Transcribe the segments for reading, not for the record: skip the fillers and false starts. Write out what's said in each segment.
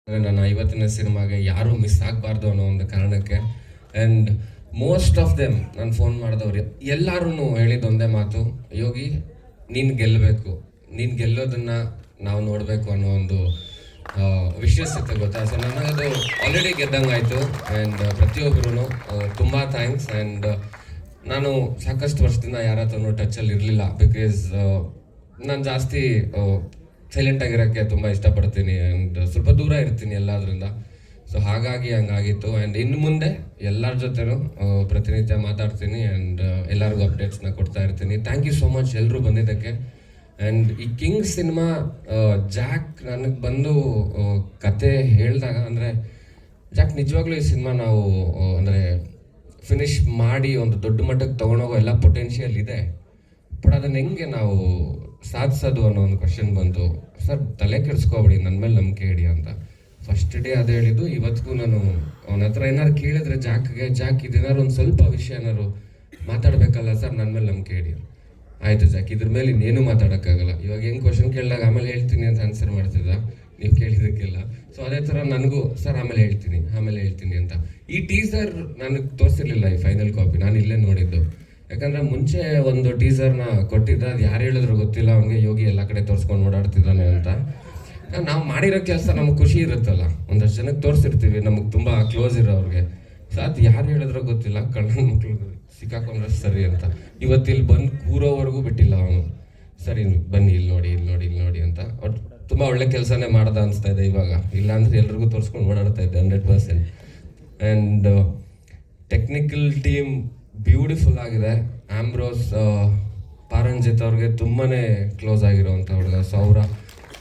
ನನ್ನ ಇವತ್ತಿನ ಸಿನಿಮಾಗೆ ಯಾರೂ ಮಿಸ್ ಆಗಬಾರ್ದು ಅನ್ನೋ ಒಂದು ಕಾರಣಕ್ಕೆ. ಆ್ಯಂಡ್ ಮೋಸ್ಟ್ ಆಫ್ ದೆಮ್ ನಾನು ಫೋನ್ ಮಾಡಿದವ್ರು ಎಲ್ಲರೂ ಹೇಳಿದ್ದು ಒಂದೇ ಮಾತು, ಯೋಗಿ ನೀನು ಗೆಲ್ಲಬೇಕು, ನೀನು ಗೆಲ್ಲೋದನ್ನು ನಾವು ನೋಡಬೇಕು ಅನ್ನೋ ಒಂದು ವಿಶ್ವಾಸ ಇತ್ತು ಗೊತ್ತಾ. ಸೊ ನನಗದು ಆಲ್ರೆಡಿ ಗೆದ್ದಂಗೆ ಆಯಿತು. ಆ್ಯಂಡ್ ಪ್ರತಿಯೊಬ್ಬರೂ ತುಂಬ ಥ್ಯಾಂಕ್ಸ್. ಆ್ಯಂಡ್ ನಾನು ಸಾಕಷ್ಟು ವರ್ಷದಿಂದ ಯಾರ ಹತ್ರನೂ ಟಚಲ್ಲಿ ಇರಲಿಲ್ಲ, ಬಿಕಾಸ್ ನಾನು ಜಾಸ್ತಿ ಸೈಲೆಂಟ್ ಆಗಿರೋಕ್ಕೆ ತುಂಬ ಇಷ್ಟಪಡ್ತೀನಿ ಆ್ಯಂಡ್ ಸ್ವಲ್ಪ ದೂರ ಇರ್ತೀನಿ ಎಲ್ಲದರಿಂದ. ಸೊ ಹಾಗಾಗಿ ಹಂಗಾಗಿತ್ತು. ಆ್ಯಂಡ್ ಇನ್ನು ಮುಂದೆ ಎಲ್ಲರ ಜೊತೆನೂ ಪ್ರತಿನಿತ್ಯ ಮಾತಾಡ್ತೀನಿ ಆ್ಯಂಡ್ ಎಲ್ಲರಿಗೂ ಅಪ್ಡೇಟ್ಸ್ನ ಕೊಡ್ತಾ ಇರ್ತೀನಿ. ಥ್ಯಾಂಕ್ ಯು ಸೋ ಮಚ್ ಎಲ್ಲರೂ ಬಂದಿದ್ದಕ್ಕೆ. ಆ್ಯಂಡ್ ಈ ಕಿಂಗ್ ಸಿನಿಮಾ ಜಾಕ್ ನನಗೆ ಬಂದು ಕತೆ ಹೇಳಿದಾಗ, ಅಂದರೆ ಜಾಕ್ ನಿಜವಾಗ್ಲೂ ಈ ಸಿನಿಮಾ ನಾವು ಅಂದರೆ ಫಿನಿಶ್ ಮಾಡಿ ಒಂದು ದೊಡ್ಡ ಮಟ್ಟಕ್ಕೆ ತೊಗೊಂಡೋಗೋ ಎಲ್ಲ ಪೊಟೆನ್ಷಿಯಲ್ ಇದೆ, ಬಟ್ ಅದನ್ನು ಹೆಂಗೆ ನಾವು ಸಾಧಿಸೋದು ಅನ್ನೋ ಒಂದು ಕ್ವಶನ್ ಬಂತು. ಸರ್ ತಲೆ ಕೆಡಿಸ್ಕೊಬೇಡಿ, ನನ್ನ ಮೇಲೆ ನಂಬಿಕೆ ಇಡಿ ಅಂತ ಫಸ್ಟ್ ಡೇ ಅದು ಹೇಳಿದ್ದು. ಇವತ್ತಿಗೂ ನಾನು ಅವನ ಹತ್ರ ಏನಾದ್ರು ಕೇಳಿದ್ರೆ ಜಾಕ್ ಇದೇನಾದ್ರು ಒಂದು ಸ್ವಲ್ಪ ವಿಷಯ ಏನಾದ್ರು ಮಾತಾಡಬೇಕಲ್ಲ ಸರ್, ನನ್ನ ಮೇಲೆ ನಂಬಿಕೆ ಇಡಿ. ಆಯಿತು ಜಾಕ್, ಇದ್ರ ಮೇಲೆ ಇನ್ನೇನು ಮಾತಾಡೋಕ್ಕಾಗಲ್ಲ. ಇವಾಗ ಹೆಂಗೆ ಕ್ವಶನ್ ಕೇಳಿದಾಗ ಆಮೇಲೆ ಹೇಳ್ತೀನಿ ಅಂತ ಆನ್ಸರ್ ಮಾಡ್ತಿದ್ದ ನೀವು ಕೇಳಿದ್ದಕ್ಕೆಲ್ಲ. ಸೊ ಅದೇ ಥರ ನನಗೂ ಸರ್ ಆಮೇಲೆ ಹೇಳ್ತೀನಿ ಅಂತ. ಈ ಟೀಸರ್ ನನಗೆ ತೋರಿಸಿರ್ಲಿಲ್ಲ, ಈ ಫೈನಲ್ ಕಾಪಿ ನಾನು ಇಲ್ಲೇ ನೋಡಿದ್ದು. ಯಾಕಂದರೆ ಮುಂಚೆ ಒಂದು ಟೀಸರ್ನ ಕೊಟ್ಟಿದ್ದ, ಅದು ಯಾರು ಹೇಳಿದ್ರು ಗೊತ್ತಿಲ್ಲ, ಅವನಿಗೆ ಯೋಗಿ ಎಲ್ಲ ಕಡೆ ತೋರಿಸ್ಕೊಂಡು ಓಡಾಡ್ತಿದ್ದಾನೆ ಅಂತ. ನಾವು ಮಾಡಿರೋ ಕೆಲಸ ನಮ್ಗೆ ಖುಷಿ ಇರುತ್ತಲ್ಲ, ಒಂದಷ್ಟು ಜನಕ್ಕೆ ತೋರಿಸಿರ್ತೀವಿ ನಮಗೆ ತುಂಬ ಕ್ಲೋಸ್ ಇರೋವ್ರಿಗೆ. ಸೊ ಅದು ಯಾರು ಹೇಳಿದ್ರೋ ಗೊತ್ತಿಲ್ಲ, ಕಣ್ಣನ ಮಕ್ಳು ಸಿಕ್ಕಾಕೊಂಡ್ರೆ ಸರಿ ಅಂತ. ಇವತ್ತಿಲ್ಲಿ ಬಂದು ಕೂರೋವರೆಗೂ ಬಿಟ್ಟಿಲ್ಲ ಅವನು, ಸರಿ ಬನ್ನಿ ಇಲ್ಲಿ ನೋಡಿ ಅಂತ. ಬಟ್ ತುಂಬ ಒಳ್ಳೆ ಕೆಲಸನೇ ಮಾಡ್ದ ಅನಿಸ್ತಾ ಇದೆ ಇವಾಗ. ಇಲ್ಲಾಂದರೆ ಎಲ್ರಿಗೂ ತೋರಿಸ್ಕೊಂಡು ಓಡಾಡ್ತಾ ಇದ್ದೆ 100%. ಆ್ಯಂಡ್ ಟೆಕ್ನಿಕಲ್ ಟೀಮ್ ಬ್ಯೂಟಿಫುಲ್ ಆಗಿದೆ. ಆಂಬ್ರೋಸ್ ಪಾರಂಜಿತ್ ಅವ್ರಿಗೆ ತುಂಬಾ ಕ್ಲೋಸ್ ಆಗಿರೋವಂಥ ಹುಡುಗ. ಸೊ ಅವರ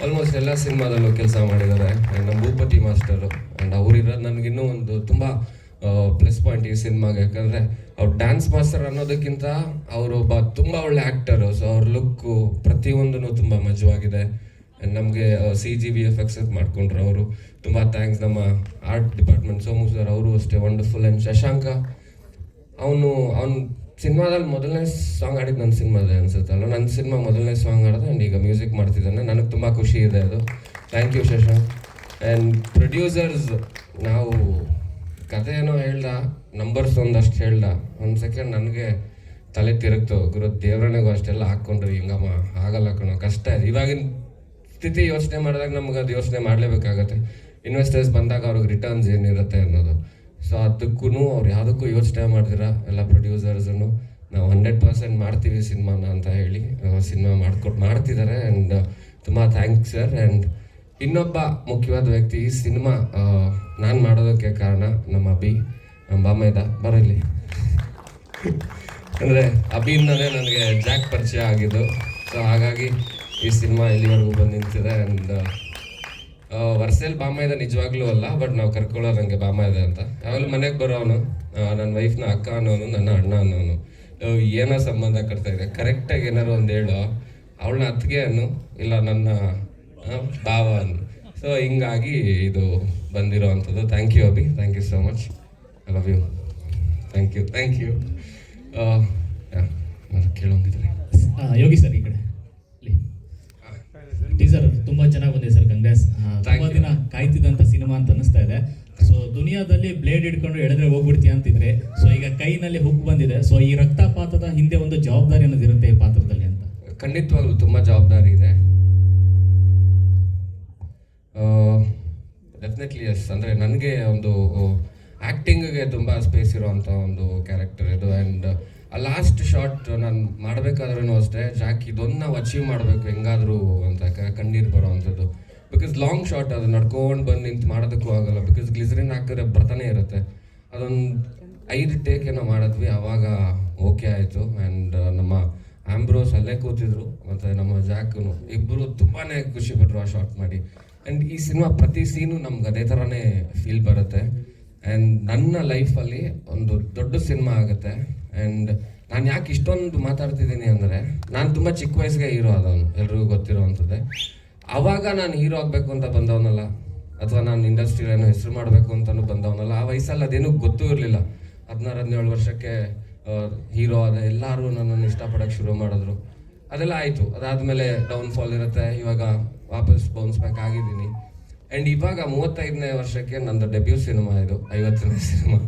ಆಲ್ಮೋಸ್ಟ್ ಎಲ್ಲ ಸಿನಿಮಾದಲ್ಲೂ ಕೆಲಸ ಮಾಡಿದ್ದಾರೆ. ಆ್ಯಂಡ್ ನಮ್ಮ ಭೂಪತಿ ಮಾಸ್ಟರು, ಆ್ಯಂಡ್ ಅವರಿರೋದು ನನಗಿನ್ನೂ ಒಂದು ತುಂಬ ಪ್ಲಸ್ ಪಾಯಿಂಟ್ ಈ ಸಿನಿಮಾಗೆ. ಯಾಕಂದರೆ ಅವ್ರು ಡ್ಯಾನ್ಸ್ ಮಾಸ್ಟರ್ ಅನ್ನೋದಕ್ಕಿಂತ ಅವರು ಒಬ್ಬ ತುಂಬ ಒಳ್ಳೆ ಆ್ಯಕ್ಟರು. ಸೊ ಅವ್ರ ಲುಕ್ಕು ಪ್ರತಿಯೊಂದೂ ತುಂಬ ಮಜವಾಗಿದೆ. ನಮಗೆ CGVFX ಮಾಡ್ಕೊಂಡ್ರು ಅವರು, ತುಂಬ ಥ್ಯಾಂಕ್ಸ್. ನಮ್ಮ ಆರ್ಟ್ ಡಿಪಾರ್ಟ್ಮೆಂಟ್ ಸೋಮು ಸರ್, ಅವರು ಅಷ್ಟೇ ವಂಡರ್ಫುಲ್. ಆ್ಯಂಡ್ ಶಶಾಂಕ, ಅವನು ಸಿನಿಮಾದಲ್ಲಿ ಮೊದಲನೇ ಸಾಂಗ್ ಆಡಿದ್ದು ನನ್ನ ಸಿನಿಮಾದೇ ಅನ್ಸುತ್ತಲ್ಲ, ನನ್ನ ಸಿನಿಮಾ ಮೊದಲನೇ ಸಾಂಗ್ ಆಡಿದೆ. ಆ್ಯಂಡ್ ಈಗ ಮ್ಯೂಸಿಕ್ ಮಾಡ್ತಿದ್ದಾನೆ, ನನಗೆ ತುಂಬ ಖುಷಿ ಇದೆ ಅದು. Thank you Shashank. And producers, ನಾವು ಕತೆ ಏನೋ ಹೇಳ್ದ, ನಂಬರ್ಸ್ ಒಂದಷ್ಟು ಹೇಳ್ದ, ಒಂದು ಸೆಕೆಂಡ್ ನನಗೆ ತಲೆ ತಿರುಗ್ತು. ಗುರು ದೇವರನಿಗೂ ಅಷ್ಟೆಲ್ಲ ಹಾಕ್ಕೊಂಡ್ರಿ ಹಿಂಗಮ್ಮ ಆಗಲ್ಲ ಕಣೋ, ಕಷ್ಟ ಇದೆ. ಇವಾಗಿನ ಸ್ಥಿತಿ ಯೋಚನೆ ಮಾಡಿದಾಗ ನಮ್ಗೆ ಅದು ಯೋಚನೆ ಮಾಡಲೇಬೇಕಾಗತ್ತೆ. ಇನ್ವೆಸ್ಟರ್ಸ್ ಬಂದಾಗ ಅವ್ರಿಗೆ ರಿಟರ್ನ್ಸ್ ಏನಿರುತ್ತೆ ಅನ್ನೋದು. ಸೊ ಅದಕ್ಕೂ ಅವ್ರು ಯಾವುದಕ್ಕೂ ಯೋಚನೆ ಮಾಡ್ದಿರ ಎಲ್ಲ ಪ್ರೊಡ್ಯೂಸರ್ಸನ್ನು ನಾವು 100% ಮಾಡ್ತೀವಿ ಸಿನಿಮಾನ ಅಂತ ಹೇಳಿ ಸಿನಿಮಾ ಮಾಡ್ತಿದ್ದಾರೆ. ಆ್ಯಂಡ್ ತುಂಬ ಥ್ಯಾಂಕ್ಸ್ ಸರ್. ಆ್ಯಂಡ್ ಇನ್ನೊಬ್ಬ ಮುಖ್ಯವಾದ ವ್ಯಕ್ತಿ ಈ ಸಿನಿಮಾ ನಾನು ಮಾಡೋದಕ್ಕೆ ಕಾರಣ ನಮ್ಮ ನಮ್ಮ ಬಾಮೈದ ಬರಲಿ. ಅಂದರೆ ಅಭಿಯಿಂದಲೇ ನನಗೆ ಜಾಕ್ ಪರಿಚಯ ಆಗಿದ್ದು. ಸೊ ಹಾಗಾಗಿ ಈ ಸಿನಿಮಾ ಇಲ್ಲಿವರೆಗೂ ಬಂದು ನಿಂತಿದೆ. ಆ್ಯಂಡ್ ವರ್ಷಲ್ ಬಾಮೈದ ನಿಜವಾಗ್ಲೂ ಅಲ್ಲ, ಬಟ್ ನಾವು ಕರ್ಕೊಳ್ಳೋದು ನನಗೆ ಬಾಮೈದ ಅಂತ. ಯಾವಾಗಲೂ ಮನೆಗೆ ಬರೋನು, ನನ್ನ ವೈಫ್ನ ಅಕ್ಕ ಅನ್ನೋನು, ನನ್ನ ಅಣ್ಣ ಅನ್ನೋನು. ಏನೋ ಸಂಬಂಧ ಕಟ್ತಾ ಇದೆ, ಕರೆಕ್ಟಾಗಿ ಏನಾರು ಒಂದು ಹೇಳು, ಅವಳನ್ನ ಅತ್ತಿಗೆ ಅನ್ನು, ಇಲ್ಲ ನನ್ನ ಭಾವ ಅನ್ನು. ಸೊ ಹಿಂಗಾಗಿ ಇದು ಬಂದಿರೋ ಅಂಥದ್ದು. Thank you Abhi, thank you so much, I love you. Thank you. ಕೇಳೋಂಗಿದ್ರೆ ಯೋಗಿ ಸರ್ ಈ ಕಡೆ ಟೀಸರ್ ತುಂಬಾ ಚೆನ್ನಾಗಿ ಬಂದಿದೆ ಸರ್, ಕಂಗ್ರೆಸ್. ತುಂಬಾ ದಿನ ಕಾಯ್ತಿದ್ದಂತ ಸಿನಿಮಾ ಅಂತ ಅನಿಸ್ತಾ ಇದೆ. ಸೊ ದುನಿಯಾದಲ್ಲಿ ಬ್ಲೇಡ್ ಹಿಡ್ಕೊಂಡು ಎಳೆದ್ರೆ ಹೋಗ್ಬಿಡ್ತೀಯ ಅಂತಿದ್ರೆ, ಸೊ ಈಗ ಕೈನಲ್ಲಿ ಹುಕ್ ಬಂದಿದೆ. ಸೊ ಈ ರಕ್ತಪಾತದ ಹಿಂದೆ ಒಂದು ಜವಾಬ್ದಾರಿ ಅನ್ನೋದು ಇರುತ್ತೆ ಈ ಪಾತ್ರದಲ್ಲಿ ಅಂತ. ಖಂಡಿತವಾಗ್ಲೂ ತುಂಬ ಜವಾಬ್ದಾರಿ ಇದೆ. Definitely yes. ಅಂದರೆ ನನಗೆ ಒಂದು ಆ್ಯಕ್ಟಿಂಗ್ಗೆ ತುಂಬ ಸ್ಪೇಸ್ ಇರೋವಂಥ ಒಂದು ಕ್ಯಾರೆಕ್ಟರ್ ಇದು. ಆ್ಯಂಡ್ ಆ ಲಾಸ್ಟ್ ಶಾಟ್ ನಾನು ಮಾಡಬೇಕಾದ್ರೂ ಅಷ್ಟೇ, ಜಾಕ್ ಇದೊಂದು ನಾವು ಅಚೀವ್ ಮಾಡಬೇಕು ಹೆಂಗಾದರೂ ಅಂತ ಕಣ್ಣೀರು ಬರೋ ಅಂಥದ್ದು. ಬಿಕಾಸ್ ಲಾಂಗ್ ಶಾಟ್, ಅದು ನಡ್ಕೊಂಡು ಬಂದು ನಿಂತು ಮಾಡೋದಕ್ಕೂ ಆಗಲ್ಲ, ಬಿಕಾಸ್ ಗ್ಲಿಸರಿನ್ ಹಾಕಿದ್ರೆ ಬರ್ತಾನೆ ಇರುತ್ತೆ. ಅದೊಂದು 5 ಟೇಕ್ ಏನೋ ಮಾಡಿದ್ವಿ, ಆವಾಗ ಓಕೆ ಆಯಿತು. ಆ್ಯಂಡ್ ನಮ್ಮ ಆಂಬ್ರೋಸ್ ಅಲ್ಲೇ ಕೂತಿದ್ರು, ಮತ್ತು ನಮ್ಮ ಜಾಕು ಇಬ್ಬರು ತುಂಬಾ ಖುಷಿಪಟ್ಟರು ಆ ಶಾಟ್ ಮಾಡಿ. ಆ್ಯಂಡ್ ಈ ಸಿನಿಮಾ ಪ್ರತಿ ಸೀನು ನಮ್ಗೆ ಅದೇ ಥರನೇ ಫೀಲ್ ಬರುತ್ತೆ. ಆ್ಯಂಡ್ ನನ್ನ ಲೈಫಲ್ಲಿ ಒಂದು ದೊಡ್ಡ ಸಿನಿಮಾ ಆಗುತ್ತೆ. ಆ್ಯಂಡ್ ನಾನು ಯಾಕೆ ಇಷ್ಟೊಂದು ಮಾತಾಡ್ತಿದ್ದೀನಿ ಅಂದರೆ, ನಾನು ತುಂಬ ಚಿಕ್ಕ ವಯಸ್ಸಿಗೆ ಹೀರೋ ಆದವನು, ಎಲ್ರಿಗೂ ಗೊತ್ತಿರೋ ಅಂಥದ್ದೇ. ಆವಾಗ ನಾನು ಹೀರೋ ಆಗಬೇಕು ಅಂತ ಬಂದವನಲ್ಲ, ಅಥವಾ ನಾನು ಇಂಡಸ್ಟ್ರಿಯಲ್ಲೇನೋ ಹೆಸರು ಮಾಡಬೇಕು ಅಂತಲೂ ಬಂದವನಲ್ಲ. ಆ ವಯಸ್ಸಲ್ಲಿ ಅದೇನೂ ಗೊತ್ತೂ ಇರಲಿಲ್ಲ. 16-17 ವರ್ಷಕ್ಕೆ ಹೀರೋ ಆದ, ಎಲ್ಲರೂ ನನ್ನನ್ನು ಇಷ್ಟಪಡೋಕ್ಕೆ ಶುರು ಮಾಡಿದ್ರು. ಅದೆಲ್ಲ ಆಯಿತು. ಅದಾದಮೇಲೆ ಡೌನ್ಫಾಲ್ ಇರುತ್ತೆ. ಇವಾಗ ವಾಪಸ್ ಬೌನ್ಸ್ ಬ್ಯಾಕ್ ಆಗಿದ್ದೀನಿ. ಆ್ಯಂಡ್ ಇವಾಗ 35ನೇ ವರ್ಷಕ್ಕೆ ನಂದು ಡೆಬ್ಯೂ ಸಿನಿಮಾ ಇದು, 50ನೇ ಸಿನಿಮಾ.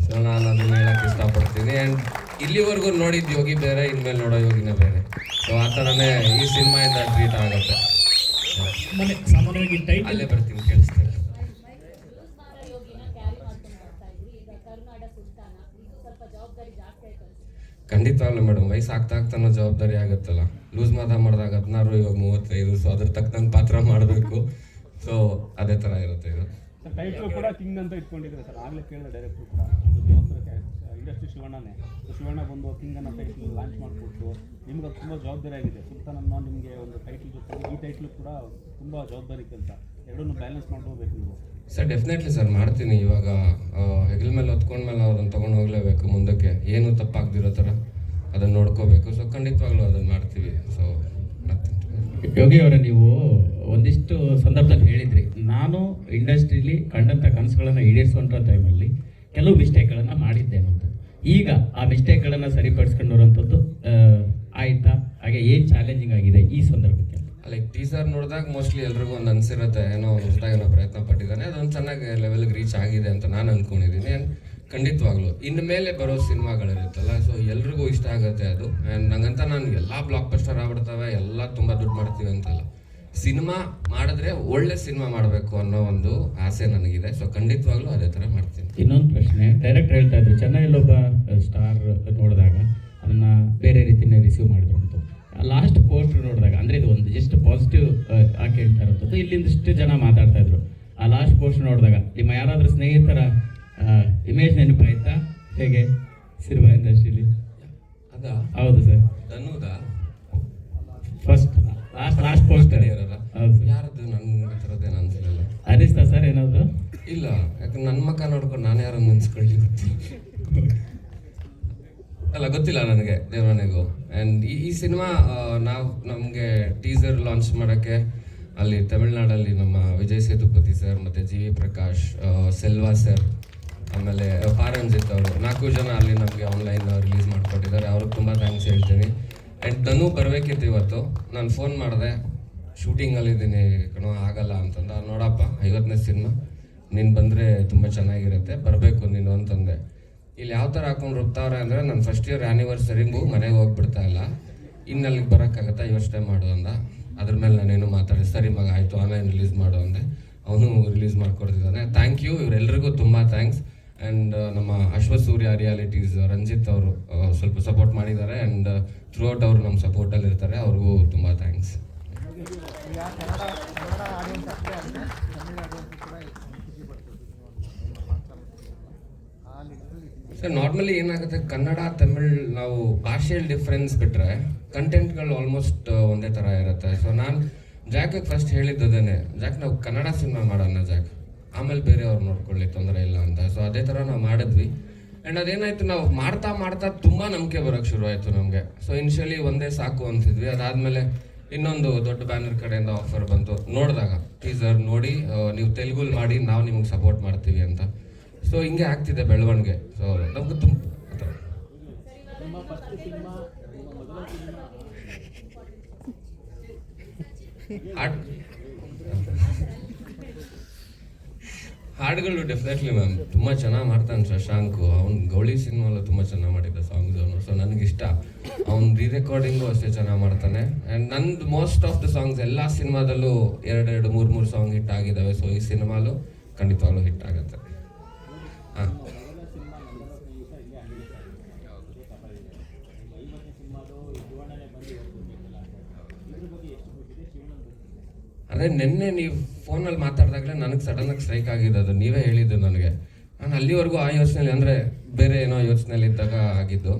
ಸೊ ನಾನು ಅದನ್ನ ಹೇಳಕ್ಕೆ ಇಷ್ಟಪಡ್ತೀನಿ. ಆ್ಯಂಡ್ ಇಲ್ಲಿವರೆಗೂ ನೋಡಿದ್ದು ಯೋಗಿ ಬೇರೆ, ಇನ್ಮೇಲೆ ನೋಡೋ ಯೋಗಿನೇ ಬೇರೆ. ಸೊ ಆ ಥರನೇ ಈ ಸಿನಿಮಾಯಿಂದ ಟ್ರೀಟ್ ಆಗುತ್ತೆ. ಸಾಮಾನ್ಯವಾಗಿ ಟೈಟಲ್ ಅಲ್ಲೇ ಬರ್ತೀನಿ, ಕೇಳಿಸ್ತಾ ಇಲ್ಲ. ಖಂಡಿತವಾಗ್ಲೂ ಮೇಡಮ್, ವಯಸ್ಸು ಆಗ್ತಾನೋ ಜವಾಬ್ದಾರಿ ಆಗುತ್ತಲ್ಲ. ಲೂಸ್ ಮಾಡಿದಾಗ 16, ಇವಾಗ 35. ಸೊ ಅದ್ರ ತಕ್ಕಂಗೆ ಪಾತ್ರ ಮಾಡಬೇಕು. ಸೊ ಅದೇ ಥರ ಇರುತ್ತೆ ಇದು. ಸರ್ ಟೈಟ್ಲು ಕೂಡ ಕಿಂಗ್ ಅಂತ ಇಟ್ಕೊಂಡಿದ್ದಾರೆ ಸರ್. ಆಗಲೇ ಕೇಳಿದೆ ಡೈರೆಕ್ಟ್ರು ಕೂಡ ಇಂಡಸ್ಟ್ರಿ ಶಿವಣ್ಣ ಬಂದು ಕಿಂಗ್ ಅನ್ನೋ ಟೈಟ್ಲ್ ಲಾಂಚ್ ಮಾಡಿಕೊಟ್ಟು ನಿಮ್ಗೆ ಅದು ತುಂಬ ಜವಾಬ್ದಾರಿ ಆಗಿದೆ. ಸುಲ್ತಾನನ್ನ ನಿಮಗೆ ಒಂದು ಟೈಟ್ಲ್ ಜೊತೆ ಈ ಟೈಟ್ಲು ಕೂಡ ತುಂಬ ಜವಾಬ್ದಾರಿ ಕೆಲಸ, ಎರಡನ್ನೂ ಬ್ಯಾಲೆನ್ಸ್ ಮಾಡ್ಕೋಬೇಕು ನೀವು. ಸರ್ ಡೆಫಿನೆಟ್ಲಿ ಸರ್ ಮಾಡ್ತೀನಿ. ಇವಾಗ ಹೆಗಲ ಮೇಲೆ ಹೊತ್ಕೊಂಡ್ಮೇಲೆ ಅದನ್ನು ತೊಗೊಂಡು ಹೋಗಲೇಬೇಕು ಮುಂದಕ್ಕೆ, ಏನು ತಪ್ಪಾಗ್ದಿರೋ ಥರ ಅದನ್ನು ನೋಡ್ಕೋಬೇಕು. ಸೊ ಖಂಡಿತವಾಗ್ಲೂ ಅದನ್ನು ಮಾಡ್ತೀವಿ. ಸೊ ಯೋಗಿ ಅವರೇ, ನೀವು ಒಂದಿಷ್ಟು ಸಂದರ್ಭದಲ್ಲಿ ಹೇಳಿದ್ರಿ, ನಾನು ಇಂಡಸ್ಟ್ರೀಲಿ ಕಂಡಂಥ ಕನಸುಗಳನ್ನು ಈಡೇರಿಸುವಂಥ ಟೈಮಲ್ಲಿ ಕೆಲವು ಮಿಸ್ಟೇಕ್ಗಳನ್ನು ಮಾಡಿದ್ದೇನೆ ಅಂತ. ಈಗ ಆ ಮಿಸ್ಟೇಕ್ಗಳನ್ನು ಸರಿಪಡಿಸ್ಕೊಂಡಿರೋಂಥದ್ದು ಆಯಿತಾ? ಹಾಗೆ ಏನು ಚಾಲೆಂಜಿಂಗ್ ಆಗಿದೆ ಈ ಸಂದರ್ಭಕ್ಕೆ? ಲೈಕ್ ಟೀಸರ್ ನೋಡಿದಾಗ ಮೋಸ್ಟ್ಲಿ ಎಲ್ರಿಗೂ ಒಂದು ಅನಿಸಿರುತ್ತೆ, ಏನೋ ಹೊಸದಾಗಿ ಪ್ರಯತ್ನ ಪಟ್ಟಿದ್ದಾನೆ, ಅದೊಂದು ಚೆನ್ನಾಗಿ ಲೆವೆಲ್ಗೆ ರೀಚ್ ಆಗಿದೆ ಅಂತ ನಾನು ಅಂದ್ಕೊಂಡಿದ್ದೀನಿ. ಆ್ಯಂಡ್ ಖಂಡಿತವಾಗ್ಲೂ ಇನ್ನು ಮೇಲೆ ಬರೋ ಸಿನಿಮಾಗಳಿರುತ್ತಲ್ಲ, ಸೊ ಎಲ್ರಿಗೂ ಇಷ್ಟ ಆಗುತ್ತೆ ಅದು. ಆ್ಯಂಡ್ ನಂಗಂತ ನಾನು ಎಲ್ಲ ಬ್ಲಾಕ್ ಬಸ್ಟರ್ ಆಗ್ಬಿಡ್ತವೆ, ಎಲ್ಲ ತುಂಬ ದುಡ್ಡು ಮಾಡ್ತೀವಿ ಅಂತಲ್ಲ, ಸಿನಿಮಾ ಮಾಡಿದ್ರೆ ಒಳ್ಳೆ ಸಿನಿಮಾ ಮಾಡಬೇಕು ಅನ್ನೋ ಒಂದು ಆಸೆ ನನಗಿದೆ. ಸೊ ಖಂಡಿತವಾಗ್ಲೂ ಅದೇ ಥರ ಮಾಡ್ತೀನಿ. ಇನ್ನೊಂದು ಪ್ರಶ್ನೆ, ಡೈರೆಕ್ಟ್ ಹೇಳ್ತಾ ಇದ್ರು ಚೆನ್ನೈಯಲ್ಲೊಬ್ಬ ಸ್ಟಾರ್ ನೋಡಿದಾಗ ಅದನ್ನು ಬೇರೆ ರೀತಿಯೇ ರಿಸೀವ್ ಮಾಡಿದ್ರು ಅಂತ. ಲಾಸ್ಟ್ ಪೋಸ್ಟ್ ನೋಡಿದಾಗ, ಅಂದರೆ ಇದು ಒಂದು ಜಸ್ಟ್ ಪಾಸಿಟಿವ್ ಆಗಿ ಹೇಳ್ತಾ ಇರೋಂಥದ್ದು, ಇಲ್ಲಿಂದಷ್ಟು ಜನ ಮಾತಾಡ್ತಾ ಇದ್ರು. ಆ ಲಾಸ್ಟ್ ಪೋಸ್ಟ್ ನೋಡಿದಾಗ ನಿಮ್ಮ ಯಾರಾದರೂ ಸ್ನೇಹಿತರ ಇಮೇಜ್ ನೆನಪಾಯ್ತಾ? ಹೇಗೆ ಸಿನಿಮಾ ಇಂಡಸ್ಟ್ರಿಲಿ? ಅದಾ? ಹೌದು ಸರ್. ಧನುದಾ? ಫಸ್ಟ್ ಲಾಸ್ಟ್ ಪೋಸ್ಟ್ ಯಾರದ್ದು? ನನ್ನ ಥರದ್ದೇನು ಅನ್ಸಲಿಲ್ಲ. ಅನಿಸ್ತಾ ಸರ್ ಏನಾದರೂ? ಇಲ್ಲ, ಯಾಕಂದ್ರೆ ನನ್ನ ಮಕ್ಕ ನೋಡ್ಕೊಂಡು ನಾನು ಯಾರನ್ನು ನೆನ್ಸ್ಕೊಳ್ಳಿ ಗೊತ್ತಿಲ್ಲ. ಅಲ್ಲ, ಗೊತ್ತಿಲ್ಲ ನನಗೆ ದೇವರನೆಗೂ. ಆ್ಯಂಡ್ ಈ ಸಿನಿಮಾ ನಮಗೆ ಟೀಸರ್ ಲಾಂಚ್ ಮಾಡೋಕ್ಕೆ ಅಲ್ಲಿ ತಮಿಳ್ನಾಡಲ್ಲಿ ನಮ್ಮ ವಿಜಯ್ ಸೇತುಪತಿ ಸರ್ ಮತ್ತು G V Prakash, Selva sir, ಆಮೇಲೆ ಪಾರಂಜಿತ್ ಅವರು 4 ಜನ ಅಲ್ಲಿ ನಮಗೆ ಆನ್ಲೈನ್ ರಿಲೀಸ್ ಮಾಡಿಕೊಟ್ಟಿದ್ದಾರೆ. ಅವ್ರಿಗೆ ತುಂಬ ಥ್ಯಾಂಕ್ಸ್ ಹೇಳ್ತೀನಿ. ಆ್ಯಂಡ್ ಧನು ಬರಬೇಕಿತ್ತು ಇವತ್ತು. ನಾನು ಫೋನ್ ಮಾಡಿದೆ, ಶೂಟಿಂಗಲ್ಲಿದ್ದೀನಿ ಕಣೋ, ಆಗಲ್ಲ ಅಂತಂದ. ನೋಡಪ್ಪ, 50ನೇ ಸಿನಿಮಾ, ನೀನು ಬಂದರೆ ತುಂಬ ಚೆನ್ನಾಗಿರುತ್ತೆ, ಬರಬೇಕು ನೀನು ಅಂತಂದೆ. ಇಲ್ಲಿ ಯಾವ ಥರ ಹಾಕೊಂಡು ರುಬ್ತಾವ್ರೆ ಅಂದರೆ, ನನ್ನ ಫಸ್ಟ್ ಇಯರ್ ಆ್ಯನಿವರ್ಸರಿಗೂ ಮನೆಗೆ ಹೋಗ್ಬಿಡ್ತಾ ಇಲ್ಲ, ಇನ್ನು ಅಲ್ಲಿಗೆ ಬರೋಕ್ಕಾಗತ್ತಾ, ಯೋಚನೆ ಮಾಡು ಅಂದ. ಅದ್ರ ಮೇಲೆ ನಾನೇನು ಮಾತಾಡಿದೆ, ಸರಿ ಮಗ ಆಯಿತು ಆನ್ಲೈನ್ ರಿಲೀಸ್ ಮಾಡು ಅಂದೆ. ಅವನು ರಿಲೀಸ್ ಮಾಡಿಕೊಡ್ತಿದ್ದಾನೆ. ಥ್ಯಾಂಕ್ ಯು, ಇವರೆಲ್ಲರಿಗೂ ತುಂಬ ಥ್ಯಾಂಕ್ಸ್. ಆ್ಯಂಡ್ ನಮ್ಮ ಅಶ್ವಸೂರ್ಯ ರಿಯಾಲಿಟೀಸ್ ರಂಜಿತ್ ಅವರು ಸ್ವಲ್ಪ ಸಪೋರ್ಟ್ ಮಾಡಿದ್ದಾರೆ. ಆ್ಯಂಡ್ ಥ್ರೂ ಔಟ್ ಅವರು ನಮ್ಮ ಸಪೋರ್ಟಲ್ಲಿ ಇರ್ತಾರೆ, ಅವ್ರಿಗೂ ತುಂಬ ಥ್ಯಾಂಕ್ಸ್. ಸರ್ ನಾರ್ಮಲಿ ಏನಾಗುತ್ತೆ, ಕನ್ನಡ ತಮಿಳ್ ನಾವು ಭಾಷೆಯಲ್ಲಿ ಡಿಫ್ರೆನ್ಸ್ ಬಿಟ್ಟರೆ ಕಂಟೆಂಟ್ಗಳು ಆಲ್ಮೋಸ್ಟ್ ಒಂದೇ ಥರ ಇರುತ್ತೆ. ಸೊ ನಾನು ಜಾಕ್ಗೆ ಫಸ್ಟ್ ಹೇಳಿದ್ದದೇನೆ, ಜಾಕ್ ನಾವು ಕನ್ನಡ ಸಿನಿಮಾ ಮಾಡೋಣ ಜಾಕ್, ಆಮೇಲೆ ಬೇರೆಯವ್ರು ನೋಡ್ಕೊಳ್ಳಿ, ತೊಂದರೆ ಇಲ್ಲ ಅಂತ. ಸೊ ಅದೇ ಥರ ನಾವು ಮಾಡಿದ್ವಿ. ಆ್ಯಂಡ್ ಅದೇನಾಯಿತು, ನಾವು ಮಾಡ್ತಾ ಮಾಡ್ತಾ ತುಂಬ ನಂಬಿಕೆ ಬರೋಕ್ಕೆ ಶುರು ಆಯಿತು ನಮಗೆ. ಸೊ ಇನಿಷಿಯಲಿ ಒಂದೇ ಸಾಕು ಅಂತಿದ್ವಿ. ಅದಾದಮೇಲೆ ಇನ್ನೊಂದು ದೊಡ್ಡ ಬ್ಯಾನರ್ ಕಡೆಯಿಂದ ಆಫರ್ ಬಂತು. ನೋಡಿದಾಗ ಟೀಸರ್ ನೋಡಿ, ನೀವು ತೆಲುಗುಲ್ ಮಾಡಿ, ನಾವು ನಿಮಗೆ ಸಪೋರ್ಟ್ ಮಾಡ್ತೀವಿ ಅಂತ. ಸೊ ಹಿಂಗೆ ಆಗ್ತಿದೆ ಬೆಳವಣಿಗೆ. ಸೊ ನಮ್ಗೆ ತುಂಬ ಹಾಡುಗಳು ಡೆಫಿನೆಟ್ಲಿ ಮ್ಯಾಮ್ ತುಂಬ ಚೆನ್ನಾಗಿ ಮಾಡ್ತಾನೆ ಶಶಾಂಕು. ಅವ್ನು ಗೌಳಿ ಸಿನಿಮಾಲು ತುಂಬ ಚೆನ್ನಾಗಿ ಮಾಡಿದ್ದ ಸಾಂಗ್ಸ್ ಅವನು. ಸೊ ನನಗಿಷ್ಟ. ಅವ್ನು ರೀ ರೆಕಾರ್ಡಿಂಗು ಅಷ್ಟೇ ಚೆನ್ನಾಗಿ ಮಾಡ್ತಾನೆ. ಆ್ಯಂಡ್ ನಂದು ಮೋಸ್ಟ್ ಆಫ್ ದ ಸಾಂಗ್ಸ್ ಎಲ್ಲ ಸಿನಿಮಾದಲ್ಲೂ 2 3 ಸಾಂಗ್ ಹಿಟ್ ಆಗಿದ್ದಾವೆ. ಸೊ ಈ ಸಿನಿಮಾಲು ಖಂಡಿತವಾಗ್ಲೂ ಹಿಟ್ ಆಗುತ್ತೆ. ಹಾಂ, ಅದೇ ನಿನ್ನೆ ನೀವು ಫೋನಲ್ಲಿ ಮಾತಾಡಿದಾಗಲೇ ನನಗೆ ಸಡನ್ನಾಗಿ ಸ್ಟ್ರೈಕ್ ಆಗಿದ್ದು ಅದು. ನೀವೇ ಹೇಳಿದ್ದು ನನಗೆ. ನಾನು ಅಲ್ಲಿವರೆಗೂ ಆ ಯೋಚನೆಯಲ್ಲಿ, ಅಂದರೆ ಬೇರೆ ಏನೋ ಯೋಚನೆಯಲ್ಲಿ ಇದ್ದಾಗ ಆಗಿದ್ದು.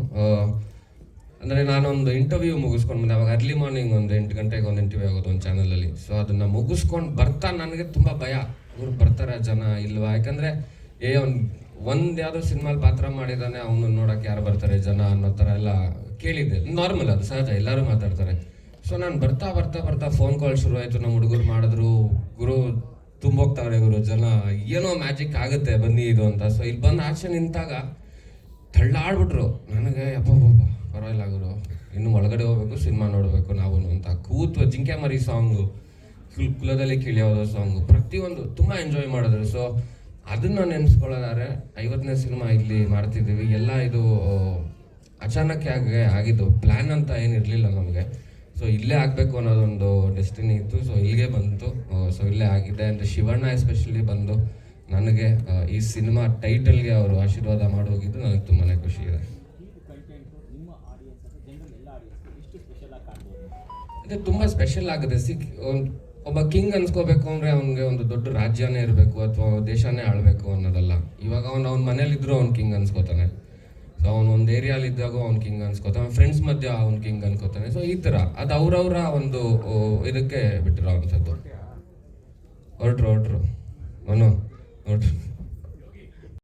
ಅಂದರೆ ನಾನೊಂದು ಇಂಟರ್ವ್ಯೂ ಮುಗಿಸ್ಕೊಂಡು ಬಂದೆ. ಅವಾಗ ಅರ್ಲಿ ಮಾರ್ನಿಂಗ್ ಒಂದು 8 ಗಂಟೆಗೆ ಒಂದು ಇಂಟರ್ವ್ಯೂ ಆಗೋದು ಒಂದು ಚಾನಲಲ್ಲಿ. ಸೊ ಅದನ್ನು ಮುಗಿಸ್ಕೊಂಡು ಬರ್ತಾ ನನಗೆ ತುಂಬ ಭಯ, ಇವ್ರು ಬರ್ತಾರೆ ಜನ ಇಲ್ವಾ, ಯಾಕಂದರೆ ಒಂದು ಯಾವುದೋ ಸಿನಿಮಾಲಿ ಪಾತ್ರ ಮಾಡಿದ್ದಾನೆ, ಅವನು ನೋಡೋಕೆ ಯಾರು ಬರ್ತಾರೆ ಜನ ಅನ್ನೋ ಥರ ಎಲ್ಲ ಕೇಳಿದ್ದೆ. ನಾರ್ಮಲ್, ಅದು ಸಹಜ, ಎಲ್ಲರೂ ಮಾತಾಡ್ತಾರೆ. ಸೊ ನಾನು ಬರ್ತಾ ಬರ್ತಾ ಬರ್ತಾ ಫೋನ್ ಕಾಲ್ ಶುರು ಆಯಿತು. ನಮ್ಮ ಹುಡುಗರು ಮಾಡಿದ್ರು, ಗುರು ತುಂಬೋಗ್ತಾವ್ರೆ ಗುರು ಜನ, ಏನೋ ಮ್ಯಾಜಿಕ್ ಆಗುತ್ತೆ ಬನ್ನಿ ಇದು ಅಂತ. ಸೊ ಇಲ್ಲಿ ಬಂದು ಆಚೆ ನಿಂತಾಗ ತಳ್ಳಾಡ್ಬಿಟ್ರು. ನನಗೆ ಯಪ್ಪಬ್ಬ ಪರವಾಗಿಲ್ಲ ಗುರು, ಇನ್ನು ಒಳಗಡೆ ಹೋಗ್ಬೇಕು, ಸಿನಿಮಾ ನೋಡಬೇಕು ನಾವು ಅಂತ ಕೂತು ಜಿಂಕೆ ಮರಿ ಸಾಂಗು. ಕುಲದಲ್ಲಿ ಕಿಳಿಯೋದು ಸಾಂಗು ಪ್ರತಿಯೊಂದು ತುಂಬ ಎಂಜಾಯ್ ಮಾಡಿದ್ರು. ಸೊ ಅದನ್ನ ನೆನೆಸ್ಕೊಳ್ಳೋದಾದ್ರೆ 50ನೇ ಸಿನಿಮಾ ಇಲ್ಲಿ ಮಾಡ್ತಿದ್ದೀವಿ. ಎಲ್ಲ ಇದು ಅಚಾನಕ್ ಆಗಿದ್ದು, ಪ್ಲ್ಯಾನ್ ಅಂತ ಏನಿರಲಿಲ್ಲ ನಮಗೆ. ಸೊ ಇಲ್ಲೇ ಆಗಬೇಕು ಅನ್ನೋದೊಂದು ಡೆಸ್ಟಿನಿ ಇತ್ತು. ಸೊ ಇಲ್ಲಿಗೆ ಬಂತು. ಸೊ ಇಲ್ಲೇ ಆಗಿದೆ. ಆ್ಯಂಡ್ ಶಿವಣ್ಣ ಎಸ್ಪೆಷಲಿ ಬಂದು ನನಗೆ ಈ ಸಿನಿಮಾ ಟೈಟಲ್ಗೆ ಅವರು ಆಶೀರ್ವಾದ ಮಾಡೋಗಿದ್ದು ನನಗೆ ತುಂಬಾ ಖುಷಿ ಇದೆ. ಇದು ತುಂಬ ಸ್ಪೆಷಲ್ ಆಗುತ್ತೆ. ಒಬ್ಬ ಕಿಂಗ್ ಅನ್ಸ್ಕೋಬೇಕು ಅಂದರೆ ಅವ್ನಿಗೆ ಒಂದು ದೊಡ್ಡ ರಾಜ್ಯನೇ ಇರಬೇಕು ಅಥವಾ ದೇಶನೇ ಆಳಬೇಕು ಅನ್ನೋದಲ್ಲ. ಇವಾಗ ಅವ್ನ ಮನೇಲಿದ್ದರೂ ಅವ್ನು ಕಿಂಗ್ ಅನ್ಸ್ಕೋತಾನೆ. ಸೊ ಅವ್ನು ಒಂದು ಏರಿಯಾಲಿ ಇದ್ದಾಗ ಅವ್ನು ಕಿಂಗ್ ಅನ್ಸ್ಕೋತಾನೆ, ಫ್ರೆಂಡ್ಸ್ ಮಧ್ಯೆ ಅವ್ನು ಕಿಂಗ್ ಅನ್ಕೋತಾನೆ. ಸೊ ಈ ಥರ ಅದು ಅವ್ರವ್ರ ಒಂದು ಇದಕ್ಕೆ ಬಿಟ್ಟಿರೋ ಅಂಥದ್ದು. ಹೊರಟ್ರು ಮನು ಹೊರಟ್ರು.